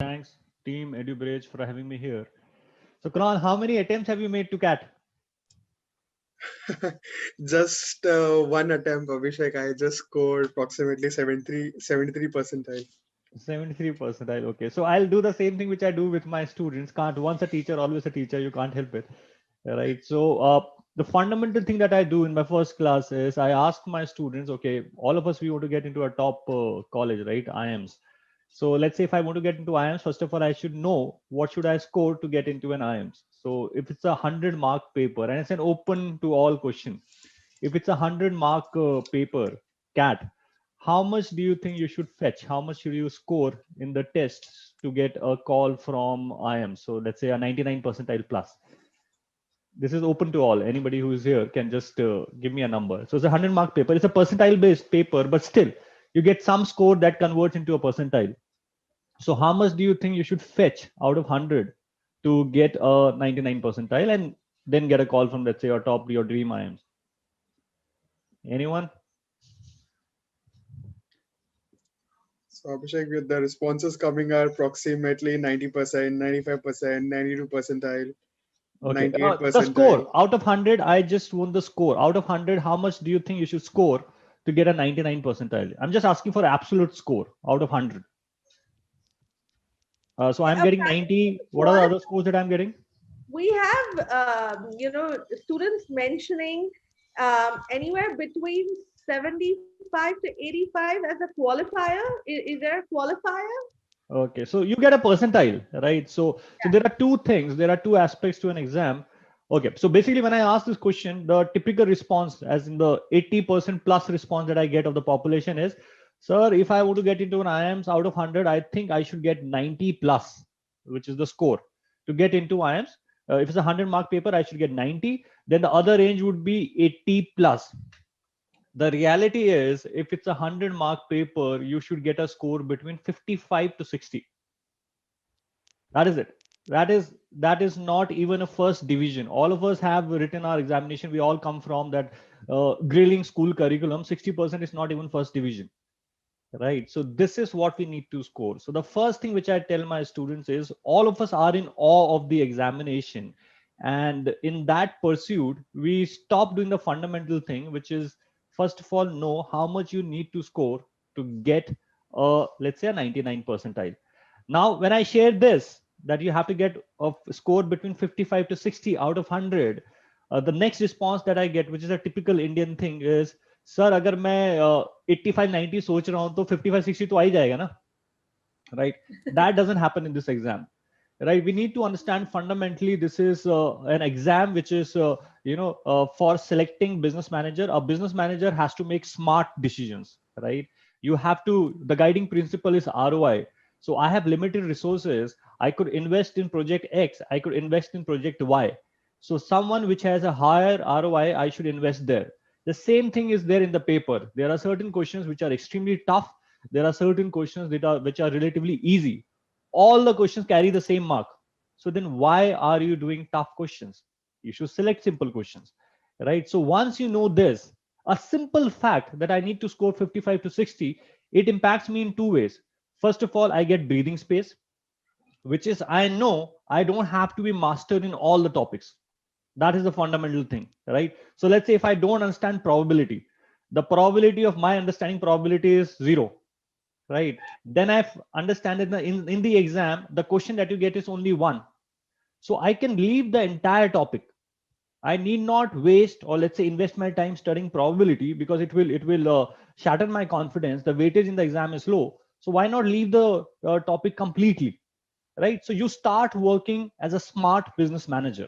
Thanks, team EduBridge, for having me here. So, Kunal, how many attempts have you made to CAT? Just one attempt, Abhishek. I just scored approximately 73 percentile. 73 percentile. Okay. So, I'll do the same thing which I do with my students. Can't once a teacher, always a teacher. You can't help it. Right. So, the fundamental thing that I do in my first class is I ask my students, okay, all of us, we want to get into a top college, right? IIMs. So let's say if I want to get into IIMs, first of all, I should know what should I score to get into an IIMs. So if it's a 100-mark paper and it's an open to all question, if it's a 100-mark paper, CAT, how much do you think you should fetch? How much should you score in the tests to get a call from IIMs? So let's say a 99 percentile plus. This is open to all. Anybody who is here can just give me a number. So it's a 100-mark paper. It's a percentile based paper, but still you get some score that converts into a percentile. So how much do you think you should fetch out of 100 to get a 99 percentile and then get a call from, let's say, your top, your dream IIMs? Anyone? So Abhishek, with the responses coming are approximately 90%, 95%, 92 percentile, Okay. 98 The percentile. score out of 100, I just want the score. Out of 100, how much do you think you should score to get a 99 percentile? I'm just asking for absolute score out of 100. So I'm A getting practice 90. What are the one, other scores that I'm getting? we have, students mentioning anywhere between 75 to 85 as a qualifier. Is there a qualifier? Okay, so you get a percentile, right? So there are two things. There are two aspects to an exam. Okay, so basically, when I ask this question, the typical response, as in the 80% plus response that I get of the population is, sir, if I want to get into an IIMs out of 100, I think I should get 90 plus, which is the score to get into IIMs. If it's a 100-mark paper, I should get 90. Then the other range would be 80 plus. The reality is, if it's a 100-mark paper, you should get a score between 55 to 60. That is it. That is not even a first division. All of us have written our examination. We all come from that grilling school curriculum. 60% is not even first division, right? So this is what we need to score. So the first thing which I tell my students is, all of us are in awe of the examination, and in that pursuit, we stop doing the fundamental thing, which is, first of all, know how much you need to score to get let's say a 99 percentile. Now, when I share this, that you have to get a score between 55 to 60 out of 100, the next response that I get, which is a typical Indian thing, is, sir अगर मैं 85-90 सोच रहा हूँ तो 55-60 तो आ ही जाएगा ना, right? That doesn't happen in this exam, right? We need to understand fundamentally this is an exam which is for selecting business manager. A business manager has to make smart decisions, right? You have to, the guiding principle is ROI. So I have limited resources. I could invest in project X, I could invest in project Y. So someone which has a higher ROI, I should invest there. The same thing is there in the paper. There are certain questions which are extremely tough. There are certain questions that are which are relatively easy. All the questions carry the same mark. So then why are you doing tough questions? You should select simple questions, right? So once you know this, a simple fact that I need to score 55 to 60, it impacts me in two ways. First of all, I get breathing space, which is, I know I don't have to be mastered in all the topics. That is the fundamental thing, right? So let's say if I don't understand probability, the probability of my understanding probability is zero, right? Then I understand in the exam, the question that you get is only one. So I can leave the entire topic. I need not waste, or let's say invest my time studying probability, because it will shatter my confidence. The weightage in the exam is low. So why not leave the topic completely, right? So you start working as a smart business manager,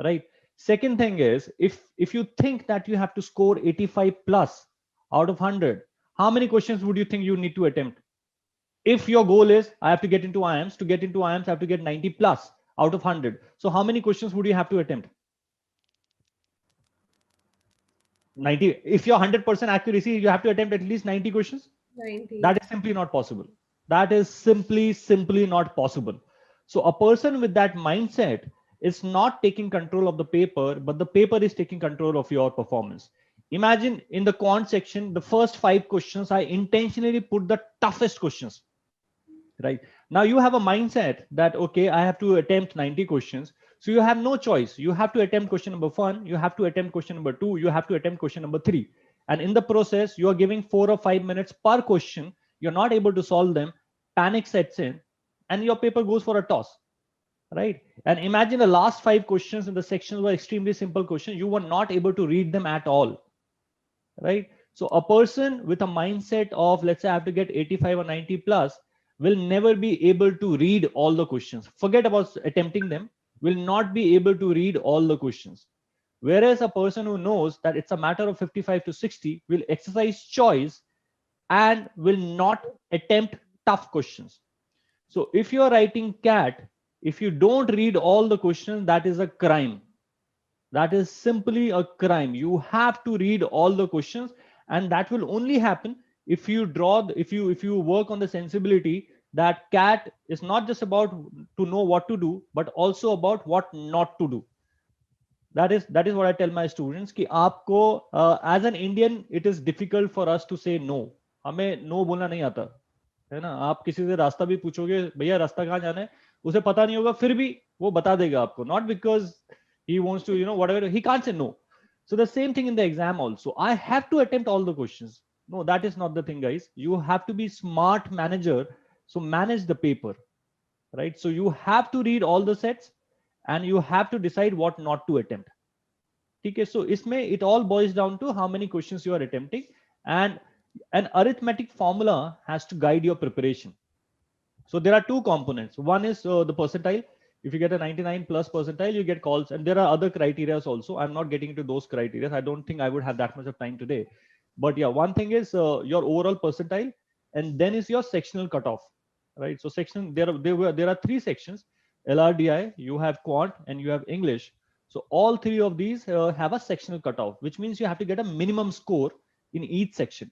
right? Second thing is, if you think that you have to score 85 plus out of 100, how many questions would you think you need to attempt? If your goal is, I have to get into IIMs, to get into IIMs I have to get 90 plus out of 100, so how many questions would you have to attempt? 90. If you're 100% accuracy, you have to attempt at least 90 questions. 90. That is simply not possible. That is simply not possible. So a person with that mindset is not taking control of the paper, but the paper is taking control of your performance. Imagine in the quant section, the first 5 questions, I intentionally put the toughest questions, right? Now you have a mindset that, okay, I have to attempt 90 questions. So you have no choice. You have to attempt question number 1. You have to attempt question number 2. You have to attempt question number 3. And in the process, you are giving 4 or 5 minutes per question. You're not able to solve them. Panic sets in and your paper goes for a toss, right? And imagine the last 5 questions in the sections were extremely simple questions. You were not able to read them at all, right? So a person with a mindset of, let's say I have to get 85 or 90 plus, will never be able to read all the questions. Forget about attempting them, will not be able to read all the questions. Whereas a person who knows that it's a matter of 55 to 60 will exercise choice and will not attempt tough questions. So if you're writing CAT, if you don't read all the questions, that is a crime. That is simply a crime. You have to read all the questions, and that will only happen if you if you work on the sensibility that CAT is not just about to know what to do, but also about what not to do. That is what I tell my students कि आपको as an Indian it is difficult for us to say no. हमें no बोलना नहीं आता है ना. आप किसी से रास्ता भी पूछोगे, भैया रास्ता कहाँ जाना है, उसे पता नहीं होगा, फिर भी वो बता देगा आपको. Not because he wants to, whatever, he can't say no. So the same thing in the exam also. I have to attempt all the questions. No, that is not the thing, guys. You have to be smart manager. So manage the paper, right? So you have to read all the sets and you have to decide what not to attempt. Okay, so it all boils down to how many questions you are attempting, and an arithmetic formula has to guide your preparation. So there are 2 components. One is the percentile. If you get a 99 plus percentile, you get calls, and there are other criteria also. I'm not getting into those criteria. I don't think I would have that much of time today. But yeah, one thing is your overall percentile, and then is your sectional cutoff, right? So section, there are 3 sections: LRDI, you have quant, and you have English. So all 3 of these have a sectional cutoff, which means you have to get a minimum score in each section.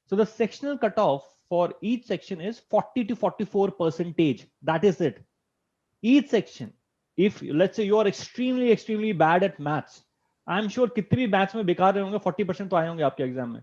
So the sectional cutoff for each section is 40 to 44%. That is it. Each section. If let's say you are extremely bad at maths, I'm sure कितनी maths में बेकार रहे होंगे, 40% तो आए होंगे आपके exam में,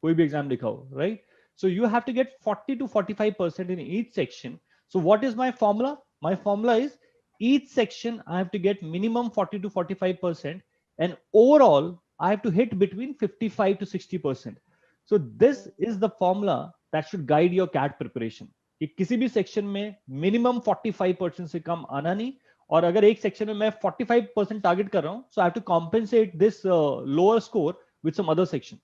कोई भी एग्जाम लिखा हो, right? So you have to get 40 to 45% in each section. So what is my formula? My formula is each section I have to get minimum 40 to 45%, and overall I have to hit between 55 to 60%. So this is the formula that should guide your CAT preparation. कि किसी भी section में minimum 45% से कम आना नहीं, और अगर एक सेक्शन में मैं 45% टारगेट कर रहा हूं, so I have to compensate this lower score with some other section,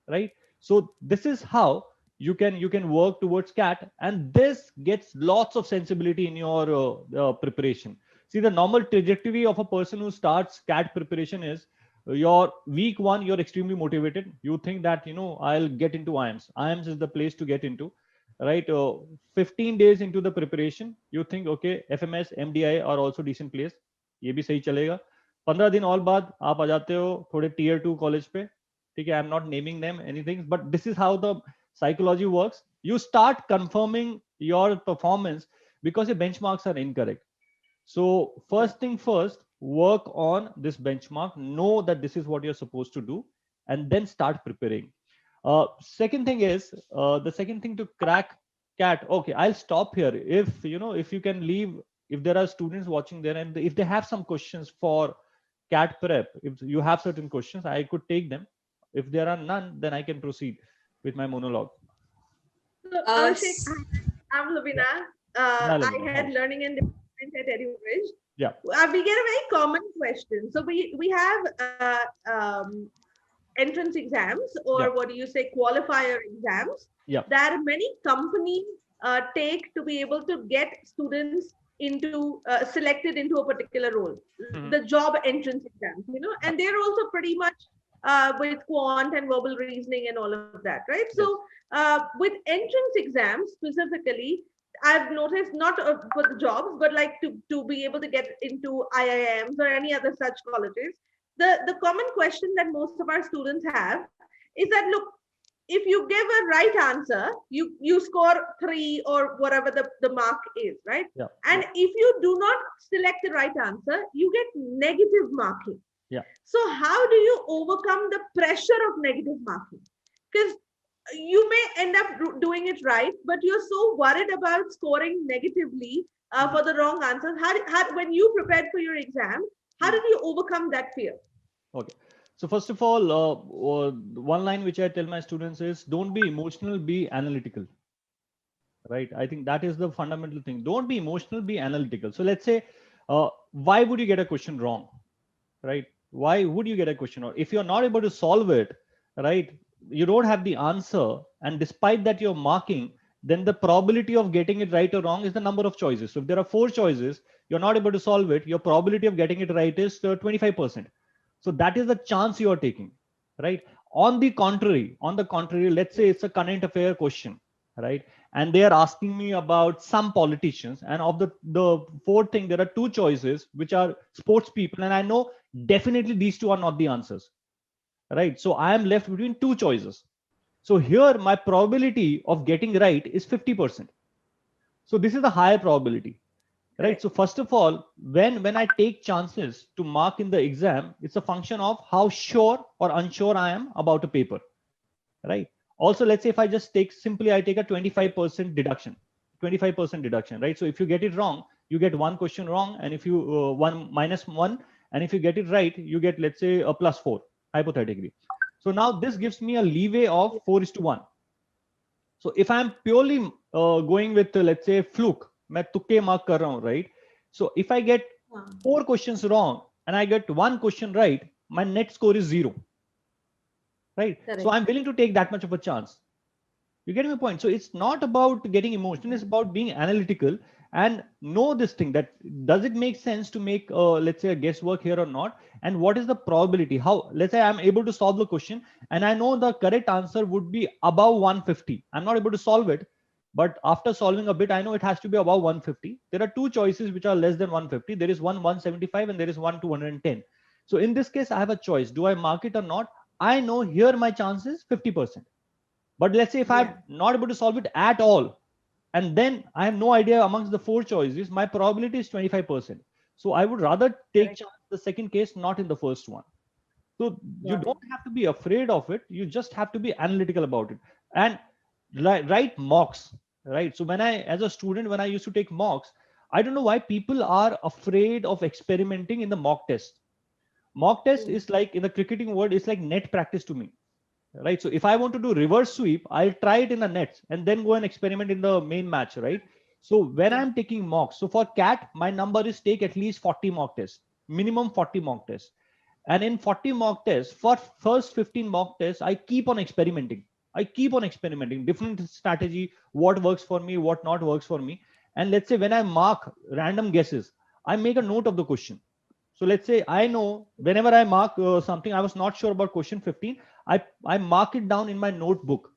right? So this is how you can work towards CAT, and this gets lots of sensibility in your preparation. See, the normal trajectory of a person who starts CAT preparation is your week 1, you're extremely motivated. You think that, I'll get into IIMS. IIMS is the place to get into, right? 15 days into the preparation, you think, okay, FMS, MDI are also decent place. ये भी सही चलेगा. 15 दिन और बाद आप आ जाते हो थोड़े tier 2 कॉलेज पे. ठीक है, I'm not naming them anything, but this is how the psychology works. You start confirming your performance because your benchmarks are incorrect. So first thing first, work on this benchmark, know that this is what you're supposed to do, and then start preparing. Second thing is, the second thing to crack CAT. Okay, I'll stop here. If you can leave, if there are students watching there and if they have some questions for CAT prep, if you have certain questions, I could take them. If there are none, then I can proceed with my monologue. So, Abhishek, I'm Lubina. I had learning and development at EduBridge. Yeah. We get a very common question. So we have entrance exams, or what do you say, qualifier exams, that many companies take to be able to get students into selected into a particular role, the job entrance exams, and they're also pretty much with quant and verbal reasoning and all of that, right? So with entrance exams specifically, I've noticed, not for the jobs, but like to be able to get into IIMs or any other such colleges, the common question that most of our students have is that, look, if you give a right answer, you score 3 or whatever the mark is, right? Yeah. And if you do not select the right answer, you get negative marking. Yeah. So how do you overcome the pressure of negative marking? Because you may end up doing it right, but you're so worried about scoring negatively for the wrong answers. When you prepared for your exam, how did you overcome that fear? Okay. So first of all, one line which I tell my students is, don't be emotional, be analytical. Right. I think that is the fundamental thing. Don't be emotional, be analytical. So let's say, why would you get a question wrong? Right? Why would you get a question wrong? If you're not able to solve it, right, you don't have the answer, and despite that you're marking, then the probability of getting it right or wrong is the number of choices. So if there are 4 choices, you're not able to solve it, your probability of getting it right is 25%. So that is the chance you are taking, right? On the contrary, let's say it's a current affair question, right? And they are asking me about some politicians, and of the 4th thing, there are 2 choices which are sports people, and I know definitely these 2 are not the answers, right? So I am left between 2 choices. So here my probability of getting right is 50%. So this is the higher probability, right? So first of all, when I take chances to mark in the exam, it's a function of how sure or unsure I am about a paper, right? Also, let's say if I just take I take a 25% deduction, right? So if you get it wrong, you get 1 question wrong, and if you -1, and if you get it right, you get, let's say, a +4, hypothetically. So now this gives me a leeway of 4:1. So if I'm purely going with, let's say, fluke, मैं तुक्के mark कर रहा हूँ, right? So if I get 4 questions wrong and I get 1 question right, my net score is 0. Right? Correct. So I'm willing to take that much of a chance. You get my point? So it's not about getting emotional, it's about being analytical and know this thing, that does it make sense to make, let's say, a guesswork here or not? And what is the probability? How, let's say I'm able to solve the question and I know the correct answer would be above 150. I'm not able to solve it, but after solving a bit, I know it has to be above 150. There are 2 choices which are less than 150. There is one 175 and there is one 210. So in this case, I have a choice. Do I mark it or not? I know here my chance is 50%. But let's say if I'm not able to solve it at all, and then I have no idea amongst the 4 choices, my probability is 25%. So I would rather take chance the second case, not in the first one. So you don't have to be afraid of it. You just have to be analytical about it and write mocks, right? So when as a student, when I used to take mocks, I don't know why people are afraid of experimenting in the mock test. Mock test is like, in the cricketing word, it's like net practice to me. Right? So if I want to do reverse sweep, I'll try it in the nets and then go and experiment in the main match, right? So when I'm taking mocks, so for CAT, my number is take at least 40 mock tests, minimum 40 mock tests. And in 40 mock tests, for first 15 mock tests, I keep on experimenting. Different strategy, what works for me, what not works for me. And let's say when I mark random guesses, I make a note of the question. So let's say I know whenever I mark something, I was not sure about question 15, I mark it down in my notebook.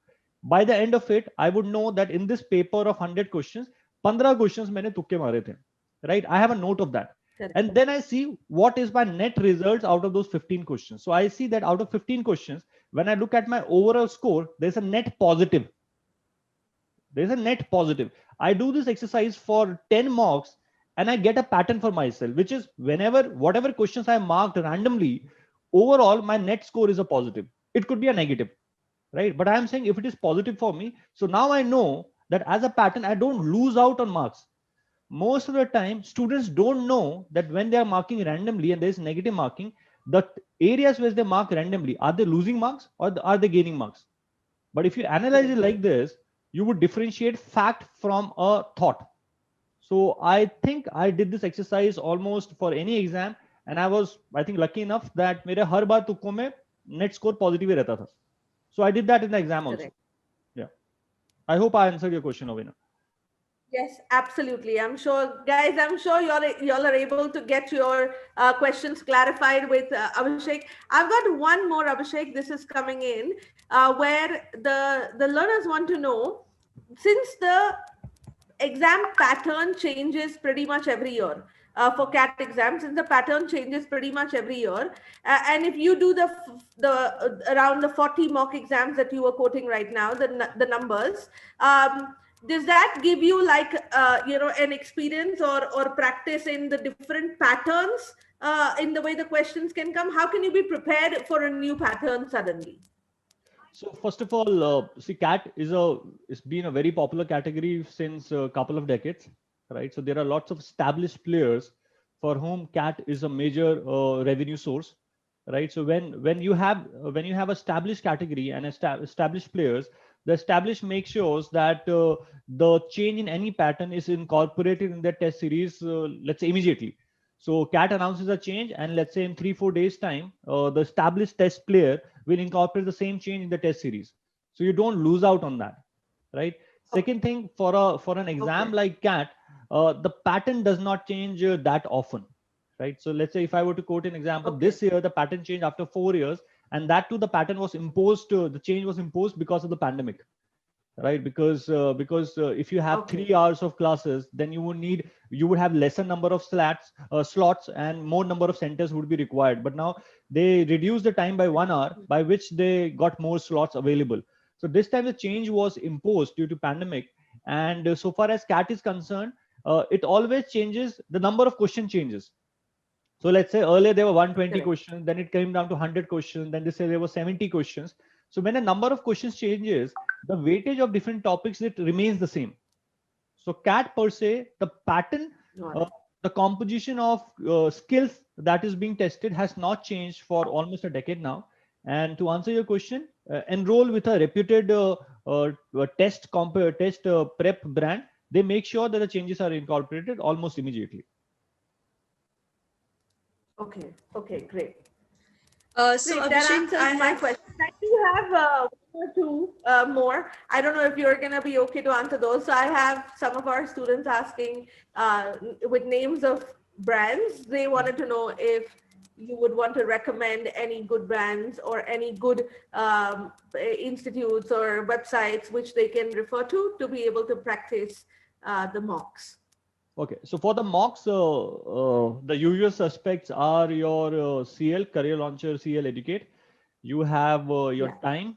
By the end of it, I would know that in this paper of 100 questions, 15 questions मैंने तुक्के मारे थे, right? I have a note of that. And then I see what is my net results out of those 15 questions. So I see that out of 15 questions, when I look at my overall score, there's a net positive. I do this exercise for 10 mocks and I get a pattern for myself, which is whatever questions I marked randomly, overall, my net score is a positive. It could be a negative, right? But I'm saying if it is positive for me, so now I know that as a pattern, I don't lose out on marks. Most of the time, students don't know that when they are marking randomly and there's negative marking, the areas where they mark randomly, are they losing marks or are they gaining marks? But if you analyze it like this, you would differentiate fact from a thought. So I think I did this exercise almost for any exam, and I was, I think, lucky enough that मेरे हर बार तुक्कों में net score positive ही रहता था. So I did that in the exam also. Correct. Yeah. I hope I answered your question, Ovina. Yes, absolutely. I'm sure, guys, y'all are able to get your questions clarified with Abhishek. I've got one more, Abhishek. This is coming in where the learners want to know, since the exam pattern changes pretty much every year for CAT exams, since the pattern changes pretty much every year, and if you do the around the 40 mock exams that you were quoting right now, the numbers, does that give you like an experience or practice in the different patterns in the way the questions can come? How can you be prepared for a new pattern suddenly? So first of all, see, CAT it's been a very popular category since a couple of decades, right? So there are lots of established players for whom CAT is a major revenue source, right? So when you have established category and established players, the established make sure that the change in any pattern is incorporated in the test series, let's say immediately. So CAT announces a change, and let's say in 3-4 days time, the established test player will incorporate the same change in the test series. So you don't lose out on that, right? Second thing, for an exam like CAT, the pattern does not change that often, right? So let's say if I were to quote an example, this year the pattern changed after 4 years, and that too the pattern was imposed. The change was imposed because of the pandemic, right? Because if you have 3 hours of classes, then you would have lesser number of slots, and more number of centers would be required. But now they reduced the time by 1 hour, by which they got more slots available. So this time the change was imposed due to pandemic. And so far as CAT is concerned, it always changes. The number of question changes. So let's say earlier there were 120 questions, then it came down to 100 questions, then they say there were 70 questions. So when a number of questions changes, the weightage of different topics, it remains the same. So CAT per se, the pattern, the composition of skills that is being tested has not changed for almost a decade now. And to answer your question, enroll with a reputed test prep brand. They make sure that the changes are incorporated almost immediately. Okay, great. So that answers my question. I do have one or two more. I don't know if you're going to be okay to answer those. So I have some of our students asking with names of brands. They wanted to know if you would want to recommend any good brands or any good institutes or websites which they can refer to be able to practice the mocks. Okay, so for the mocks, the usual suspects are your CL, Career Launcher, CL Educate. You have your Time,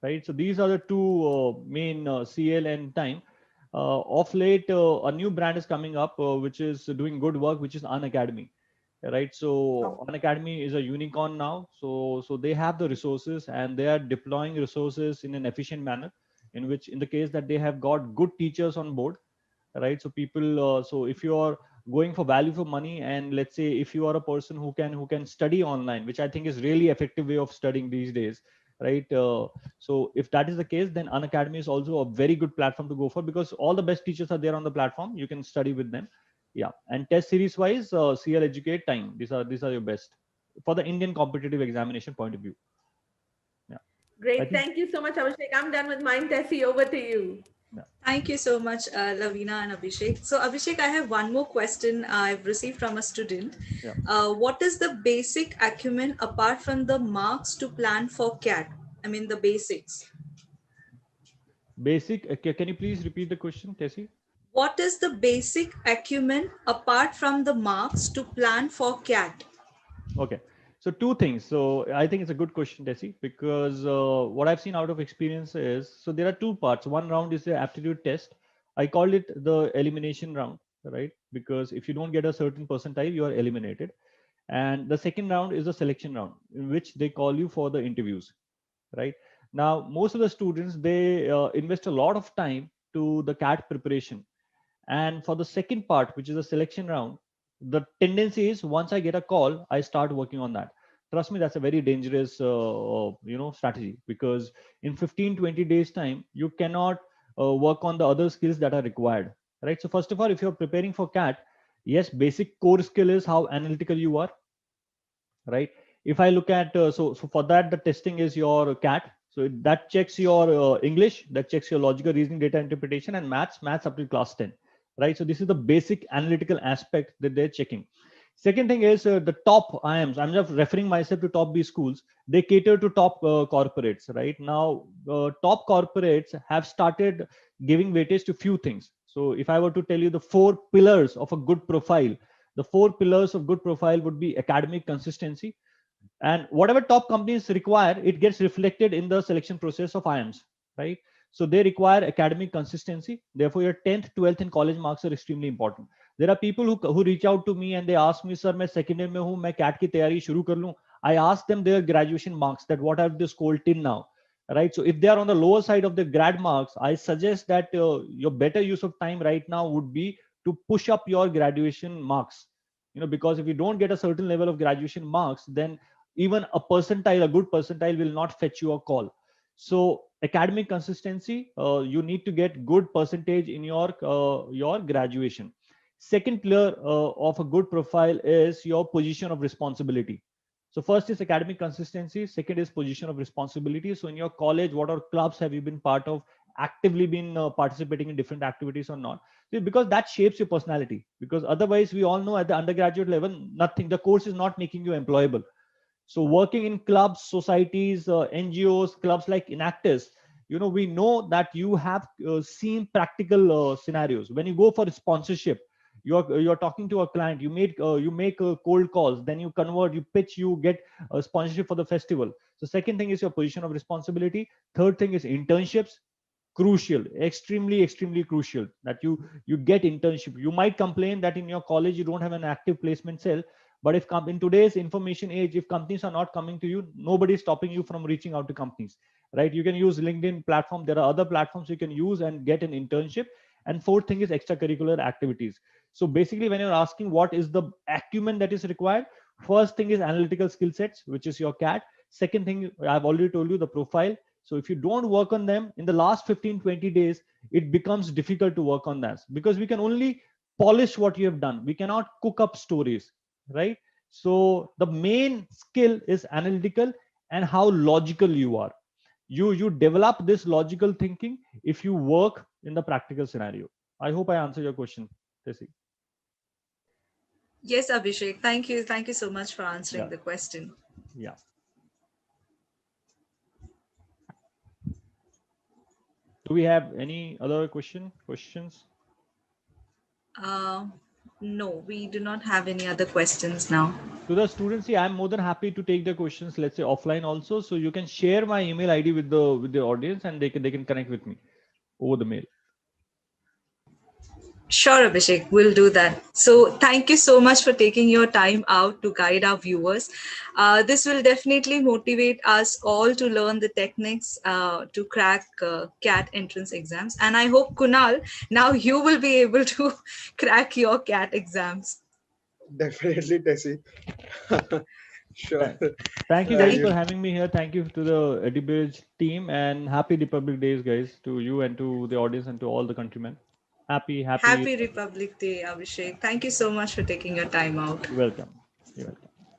right? So these are the two main CL and Time. Of late, a new brand is coming up, which is doing good work, which is Unacademy, right? So Unacademy is a unicorn now. So they have the resources, and they are deploying resources in an efficient manner, in the case that they have got good teachers on board. Right, so people, so if you are going for value for money, and let's say if you are a person who can study online, which I think is really effective way of studying these days, right? So if that is the case, then Unacademy is also a very good platform to go for, because all the best teachers are there on the platform. You can study with them. Yeah, and test series wise, CL Educate, Time, these are your best for the Indian competitive examination point of view. Yeah, great. Thank you so much, Abhishek. I'm done with mine. Tessie, over to you. Thank you so much, Lavina and Abhishek. So Abhishek, I have one more question I've received from a student. What is the basic acumen apart from the marks to plan for CAT? I mean the basics. Basic, can you please repeat the question, Tessie? What is the basic acumen apart from the marks to plan for CAT? Okay. So two things. So I think it's a good question, Tessie, because what I've seen out of experience is, so there are two parts. One round is the aptitude test. I called it the elimination round, right? Because if you don't get a certain percentile, you are eliminated. And the second round is the selection round, in which they call you for the interviews, right? Now, most of the students, they invest a lot of time to the CAT preparation. And for the second part, which is the selection round, the tendency is once I get a call, I start working on that. Trust me, that's a very dangerous strategy, because in 15-20 days time, you cannot work on the other skills that are required, right? So first of all, if you're preparing for CAT, yes, basic core skill is how analytical you are, right? If I look at so for that, the testing is your CAT. So that checks your English, that checks your logical reasoning, data interpretation, and maths up to class 10, right? So this is the basic analytical aspect that they're checking. Second thing is the top IIMs. I'm just referring myself to top B schools. They cater to top corporates, right? Now, top corporates have started giving weightage to few things. So if I were to tell you the 4 pillars of a good profile, the 4 pillars of good profile would be academic consistency. And whatever top companies require, it gets reflected in the selection process of IIMs, right? So they require academic consistency. Therefore, your 10th, 12th and college marks are extremely important. There are people who reach out to me and they ask me, sir, मैं second year में हूँ, मैं CAT की तैयारी शुरू कर लूँ. I ask them their graduation marks, that what have they scored till now. right? So if they are on the lower side of the grad marks, I suggest that your better use of time right now would be to push up your graduation marks, because if you don't get a certain level of graduation marks, then even a good percentile will not fetch you a call. So academic consistency, you need to get good percentage in your graduation. Second pillar of a good profile is your position of responsibility. So first is academic consistency. Second is position of responsibility. So in your college, what are clubs have you been part of? Actively been participating in different activities or not? Because that shapes your personality. Because otherwise, we all know at the undergraduate level, nothing. The course is not making you employable. So working in clubs, societies, NGOs, clubs like Enactus, we know that you have seen practical scenarios. When you go for a sponsorship, you're talking to a client, you make cold calls, then you convert, you pitch, you get a sponsorship for the festival. So second thing is your position of responsibility. Third thing is internships. Crucial, extremely crucial that you get internship. You might complain that in your college you don't have an active placement cell, but if in today's information age, if companies are not coming to you, nobody is stopping you from reaching out to companies, right? You can use LinkedIn platform. There are other platforms you can use and get an internship. And fourth thing is extracurricular activities. So basically, when you're asking what is the acumen that is required, first thing is analytical skill sets, which is your CAT. Second thing, I've already told you, the profile. So if you don't work on them in the last 15-20 days, it becomes difficult to work on that, because we can only polish what you have done. We cannot cook up stories, right? So the main skill is analytical and how logical you are. You develop this logical thinking if you work in the practical scenario. I hope I answered your question, Tessie. Yes, Abhishek. Thank you. Thank you so much for answering the question. Yeah. Do we have any other questions? No, we do not have any other questions now. To the students, I'm more than happy to take the questions, let's say offline also. So you can share my email ID with the audience, and they can connect with me over the mail. Sure, Abhishek, we'll do that. So thank you so much for taking your time out to guide our viewers. This will definitely motivate us all to learn the techniques to crack CAT entrance exams. And I hope, Kunal, now you will be able to crack your CAT exams. Definitely, Tessie. Sure. Thank you guys for having me here. Thank you to the EduBridge team, and happy Republic Days, guys, to you and to the audience and to all the countrymen. Happy Republic Day, Abhishek. Thank you so much for taking your time out. You're welcome. You're welcome.